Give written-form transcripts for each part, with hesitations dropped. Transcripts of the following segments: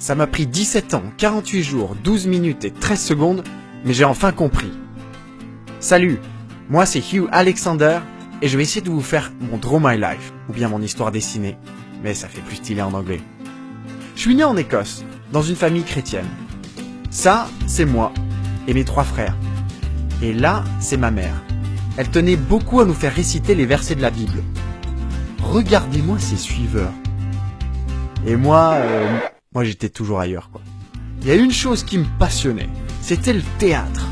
Ça m'a pris 17 ans, 48 jours, 12 minutes et 13 secondes, mais j'ai enfin compris. Salut, moi c'est Hugh Alexander et je vais essayer de vous faire mon Draw My Life, ou bien mon histoire dessinée, mais ça fait plus stylé en anglais. Je suis né en Écosse, dans une famille chrétienne. Ça, c'est moi et mes 3 frères. Et là, c'est ma mère. Elle tenait beaucoup à nous faire réciter les versets de la Bible. Regardez-moi ces suiveurs. Et moi j'étais toujours ailleurs, quoi. Il y a une chose qui me passionnait, c'était le théâtre.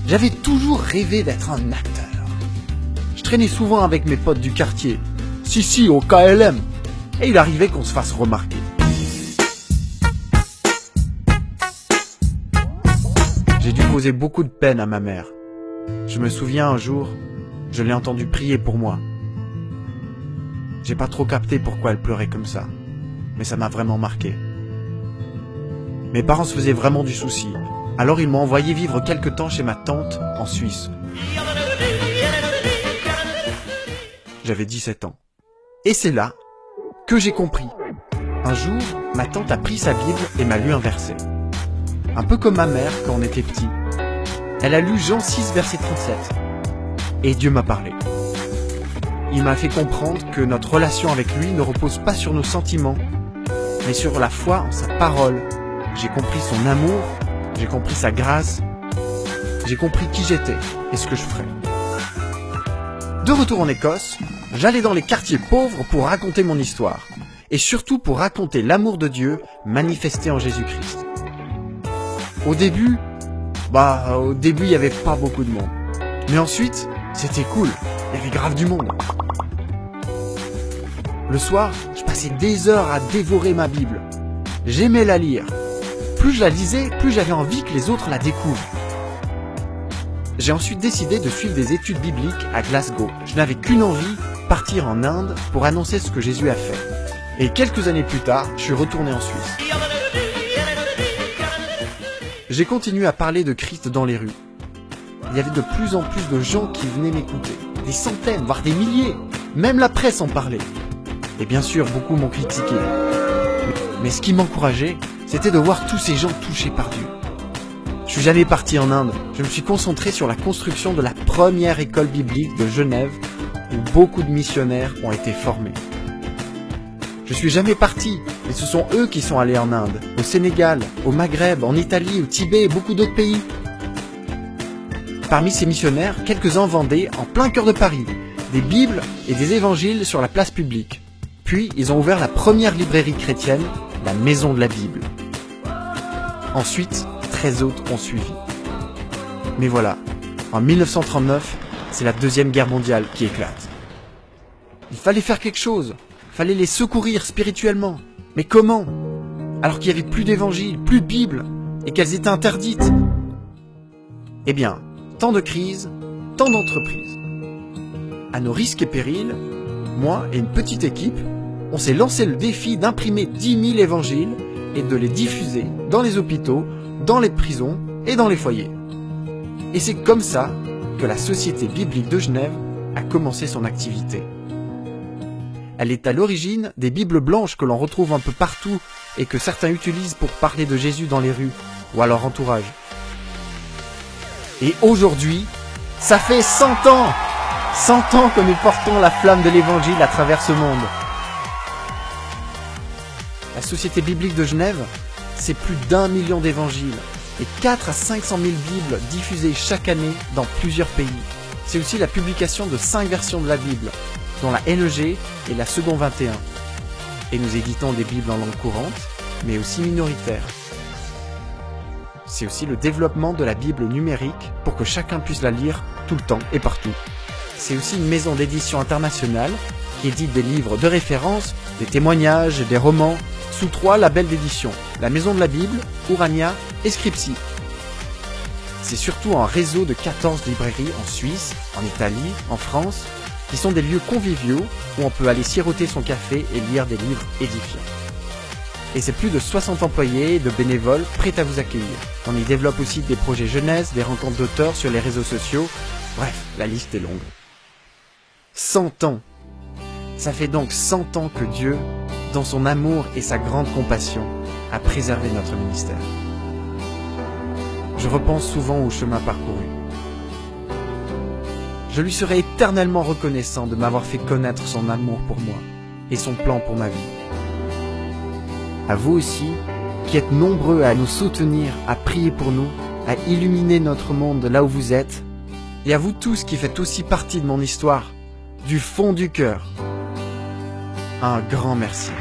J'avais toujours rêvé d'être un acteur. Je traînais souvent avec mes potes du quartier. Si, au KLM. Et il arrivait qu'on se fasse remarquer. J'ai dû causer beaucoup de peine à ma mère. Je me souviens un jour, je l'ai entendu prier pour moi. J'ai pas trop capté pourquoi elle pleurait comme ça, mais ça m'a vraiment marqué. Mes parents se faisaient vraiment du souci, alors ils m'ont envoyé vivre quelque temps chez ma tante en Suisse. J'avais 17 ans. Et c'est là que j'ai compris. Un jour, ma tante a pris sa Bible et m'a lu un verset. Un peu comme ma mère quand on était petit. Elle a lu Jean 6, verset 37. Et Dieu m'a parlé. Il m'a fait comprendre que notre relation avec lui ne repose pas sur nos sentiments, mais sur la foi en sa parole. J'ai compris son amour, j'ai compris sa grâce, j'ai compris qui j'étais et ce que je ferais. De retour en Écosse, j'allais dans les quartiers pauvres pour raconter mon histoire, et surtout pour raconter l'amour de Dieu manifesté en Jésus-Christ. Au début, il y avait pas beaucoup de monde. Mais ensuite, c'était cool, il y avait grave du monde. Le soir, je passais des heures à dévorer ma Bible. J'aimais la lire. Plus je la lisais, plus j'avais envie que les autres la découvrent. J'ai ensuite décidé de suivre des études bibliques à Glasgow. Je n'avais qu'une envie, partir en Inde pour annoncer ce que Jésus a fait. Et quelques années plus tard, je suis retourné en Suisse. J'ai continué à parler de Christ dans les rues. Il y avait de plus en plus de gens qui venaient m'écouter. Des centaines, voire des milliers. Même la presse en parlait. Et bien sûr, beaucoup m'ont critiqué. Mais ce qui m'encourageait, c'était de voir tous ces gens touchés par Dieu. Je suis jamais parti en Inde. Je me suis concentré sur la construction de la première école biblique de Genève, où beaucoup de missionnaires ont été formés. Je suis jamais parti, mais ce sont eux qui sont allés en Inde, au Sénégal, au Maghreb, en Italie, au Tibet et beaucoup d'autres pays. Parmi ces missionnaires, quelques-uns vendaient, en plein cœur de Paris, des Bibles et des évangiles sur la place publique. Puis, ils ont ouvert la première librairie chrétienne, la Maison de la Bible. Ensuite, 13 autres ont suivi. Mais voilà, en 1939, c'est la Deuxième Guerre mondiale qui éclate. Il fallait faire quelque chose. Il fallait les secourir spirituellement. Mais comment? Alors qu'il n'y avait plus d'évangiles, plus de Bible, et qu'elles étaient interdites. Eh bien, tant de crises, tant d'entreprises. À nos risques et périls, moi et une petite équipe, on s'est lancé le défi d'imprimer 10 000 évangiles et de les diffuser dans les hôpitaux, dans les prisons et dans les foyers. Et c'est comme ça que la Société biblique de Genève a commencé son activité. Elle est à l'origine des Bibles blanches que l'on retrouve un peu partout et que certains utilisent pour parler de Jésus dans les rues ou à leur entourage. Et aujourd'hui, ça fait 100 ans 100 ans que nous portons la flamme de l'Évangile à travers ce monde. La Société biblique de Genève, c'est plus d'1 million d'évangiles et 4 à 500 000 Bibles diffusées chaque année dans plusieurs pays. C'est aussi la publication de 5 versions de la Bible, dont la NEG et la Second 21. Et nous éditons des Bibles en langue courante, mais aussi minoritaire. C'est aussi le développement de la Bible numérique pour que chacun puisse la lire tout le temps et partout. C'est aussi une maison d'édition internationale qui édite des livres de référence, des témoignages, des romans, sous 3 labels d'édition, la Maison de la Bible, Urania et Scripsi. C'est surtout un réseau de 14 librairies en Suisse, en Italie, en France, qui sont des lieux conviviaux où on peut aller siroter son café et lire des livres édifiants. Et c'est plus de 60 employés et de bénévoles prêts à vous accueillir. On y développe aussi des projets jeunesse, des rencontres d'auteurs sur les réseaux sociaux. Bref, la liste est longue. 100 ans. Ça fait donc 100 ans que Dieu, dans son amour et sa grande compassion, à préserver notre ministère. Je repense souvent au chemin parcouru. Je lui serai éternellement reconnaissant de m'avoir fait connaître son amour pour moi et son plan pour ma vie. À vous aussi, qui êtes nombreux à nous soutenir, à prier pour nous, à illuminer notre monde là où vous êtes, et à vous tous qui faites aussi partie de mon histoire, du fond du cœur, un grand merci.